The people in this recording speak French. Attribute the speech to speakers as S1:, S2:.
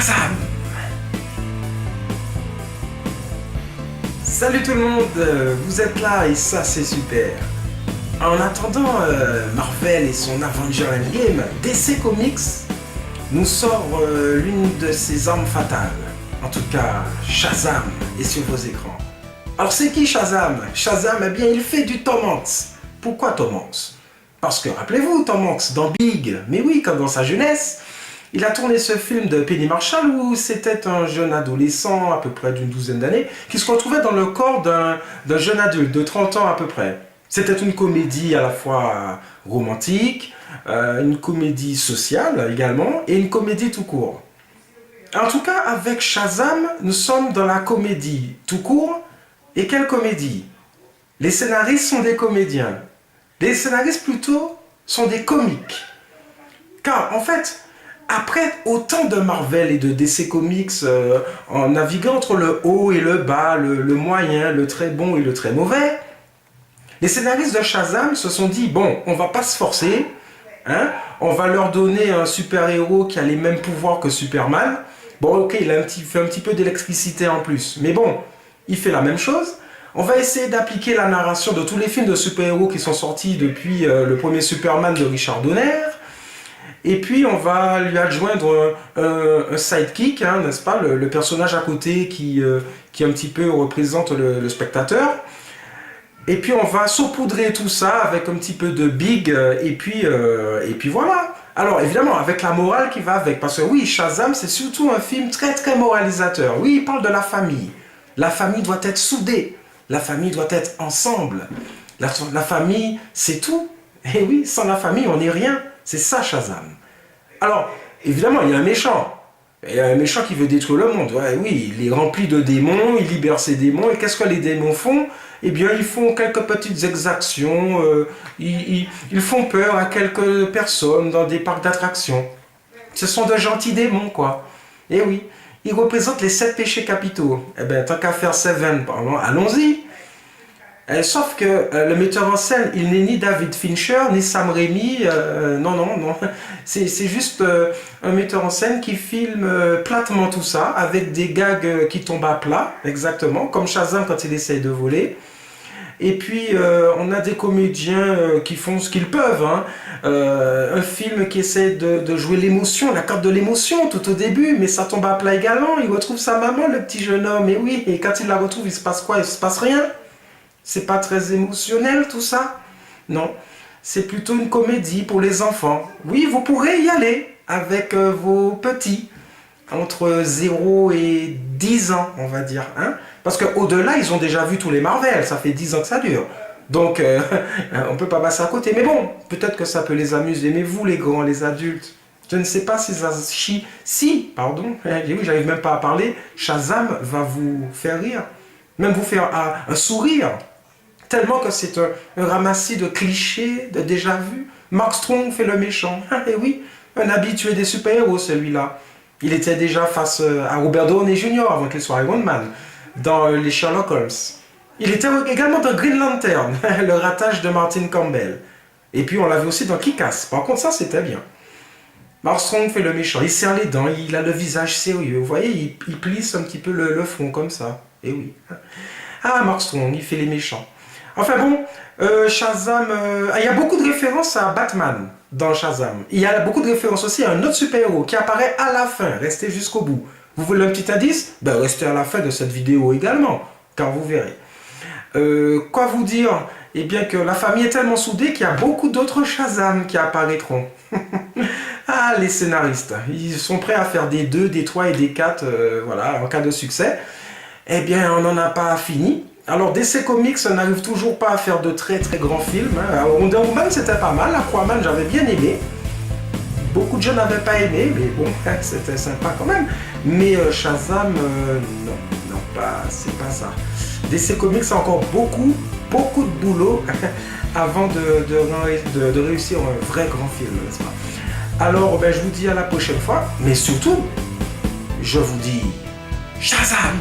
S1: Shazam! Salut tout le monde, vous êtes là et ça c'est super. En attendant Marvel et son Avenger Endgame, DC Comics nous sort l'une de ses armes fatales. En tout cas, Shazam est sur vos écrans. Alors c'est qui Shazam? Shazam, eh bien il fait du Tom Hanks. Pourquoi Tom Hanks? Parce que rappelez-vous Tom Hanks dans Big, mais oui, comme dans sa jeunesse, il a tourné ce film de Penny Marshall où c'était un jeune adolescent à peu près d'une douzaine d'années qui se retrouvait dans le corps d'un jeune adulte de 30 ans à peu près. C'était une comédie à la fois romantique, une comédie sociale également et une comédie tout court. En tout cas, avec Shazam, nous sommes dans la comédie tout court. Et quelle comédie? Les scénaristes sont des comédiens. Les scénaristes plutôt sont des comiques. Car en fait, après autant de Marvel et de DC Comics en naviguant entre le haut et le bas, le moyen, le très bon et le très mauvais, les scénaristes de Shazam se sont dit, bon, on va pas se forcer, hein, on va leur donner un super-héros qui a les mêmes pouvoirs que Superman. Bon, ok, il a fait un petit peu d'électricité en plus, mais bon, il fait la même chose. On va essayer d'appliquer la narration de tous les films de super-héros qui sont sortis depuis le premier Superman de Richard Donner. Et puis on va lui adjoindre un sidekick, hein, n'est-ce pas, le personnage à côté qui un petit peu représente le spectateur. Et puis on va saupoudrer tout ça avec un petit peu de Big, et puis voilà. Alors évidemment avec la morale qui va avec, parce que oui, Shazam c'est surtout un film très très moralisateur. Oui, il parle de la famille. La famille doit être soudée, la famille doit être ensemble. La famille c'est tout. Et oui, sans la famille on n'est rien. C'est ça Shazam. Alors, évidemment, il y a un méchant. Il y a un méchant qui veut détruire le monde. Ouais, oui, il est rempli de démons, il libère ses démons. Et qu'est-ce que les démons font? Eh bien, ils font quelques petites exactions. Ils font peur à quelques personnes dans des parcs d'attractions. Ce sont de gentils démons, quoi. Et oui, ils représentent les 7 péchés capitaux. Eh bien, tant qu'à faire 7, pardon, allons-y. Sauf que le metteur en scène, il n'est ni David Fincher, ni Sam Raimi, non. C'est juste un metteur en scène qui filme platement tout ça, avec des gags qui tombent à plat, exactement, comme Shazam quand il essaye de voler. Et puis, on a des comédiens qui font ce qu'ils peuvent. Hein. Un film qui essaie de jouer l'émotion, la carte de l'émotion tout au début, mais ça tombe à plat également. Il retrouve sa maman, le petit jeune homme, et oui, et quand il la retrouve, il se passe quoi? Il se passe rien. C'est pas très émotionnel tout ça? Non, c'est plutôt une comédie pour les enfants. Oui, vous pourrez y aller avec vos petits, entre 0 et 10 ans, on va dire. Hein? Parce qu'au-delà, ils ont déjà vu tous les Marvel, ça fait 10 ans que ça dure. Donc, on peut pas passer à côté. Mais bon, peut-être que ça peut les amuser. Mais vous, les grands, les adultes, je ne sais pas si ça chie. Si, pardon, oui, j'arrive même pas à parler. Shazam va vous faire rire, même vous faire un sourire. Tellement que c'est un ramassis de clichés, de déjà-vu. Mark Strong fait le méchant. Et oui, un habitué des super-héros, celui-là. Il était déjà face à Robert Downey Jr. avant qu'il soit Iron Man, dans les Sherlock Holmes. Il était également dans Green Lantern, le ratage de Martin Campbell. Et puis on l'avait aussi dans Kick-Ass. Par contre, ça, c'était bien. Mark Strong fait le méchant. Il serre les dents, il a le visage sérieux. Vous voyez, il plisse un petit peu le front comme ça. Et oui. Ah, Mark Strong, il fait les méchants. Enfin bon, Shazam, il y a beaucoup de références à Batman dans Shazam. Il y a beaucoup de références aussi à un autre super-héros qui apparaît à la fin. Restez jusqu'au bout. Vous voulez un petit indice? Ben restez à la fin de cette vidéo également, car vous verrez. Quoi vous dire? Eh bien que la famille est tellement soudée qu'il y a beaucoup d'autres Shazam qui apparaîtront. Ah, les scénaristes, ils sont prêts à faire des 2, des 3 et des 4, voilà, en cas de succès. Eh bien, on n'en a pas fini. Alors DC Comics n'arrive toujours pas à faire de très très grands films. Hein. Wonder Woman c'était pas mal, Aquaman j'avais bien aimé. Beaucoup de gens n'avaient pas aimé, mais bon, c'était sympa quand même. Mais Shazam, non, c'est pas ça. DC Comics a encore beaucoup de boulot avant de réussir un vrai grand film, n'est-ce pas? Alors ben, je vous dis à la prochaine fois, mais surtout, je vous dis Shazam!